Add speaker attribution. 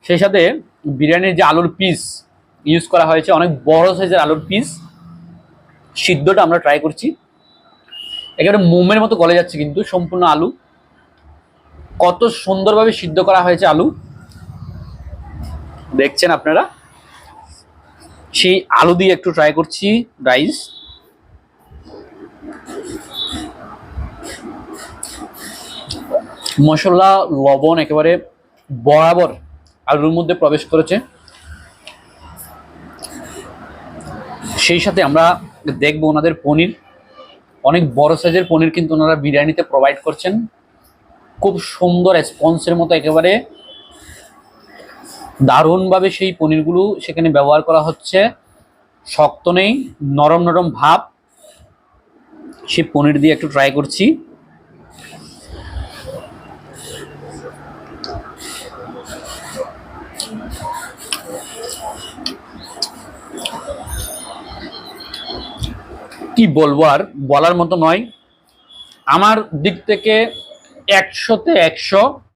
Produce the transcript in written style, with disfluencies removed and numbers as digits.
Speaker 1: সেই সাথে বিরিয়ানির যে আলুর পিস ইউজ করা হয়েছে, অনেক বড় সাইজের আলুর পিস। সিদ্ধটা আমরা ট্রাই করছি, একেবারে মোমের মতো গলে যাচ্ছে কিন্তু সম্পূর্ণ আলু। কত সুন্দরভাবে সিদ্ধ করা হয়েছে আলু, দেখছেন আপনারা। সেই আলু দিয়ে একটু ট্রাই করছি রাইস। মশলা লবণ একেবারে বরাবর আলুর মধ্যে প্রবেশ করেছে। সেই সাথে আমরা দেখবো ওনাদের পনির, অনেক বড় সাইজের পনির কিন্তু ওনারা বিরিয়ানিতে প্রোভাইড করছেন। খুব সুন্দর স্পঞ্জের মতো একেবারে দারুণভাবে সেই পনিরগুলো সেখানে ব্যবহার করা হচ্ছে। শক্ত নেই, নরম নরম ভাব। সেই পনির দিয়ে একটু ট্রাই করছি। কি বলবো, আর বলার মতো নয়। আমার দিক থেকে 100-তে 100।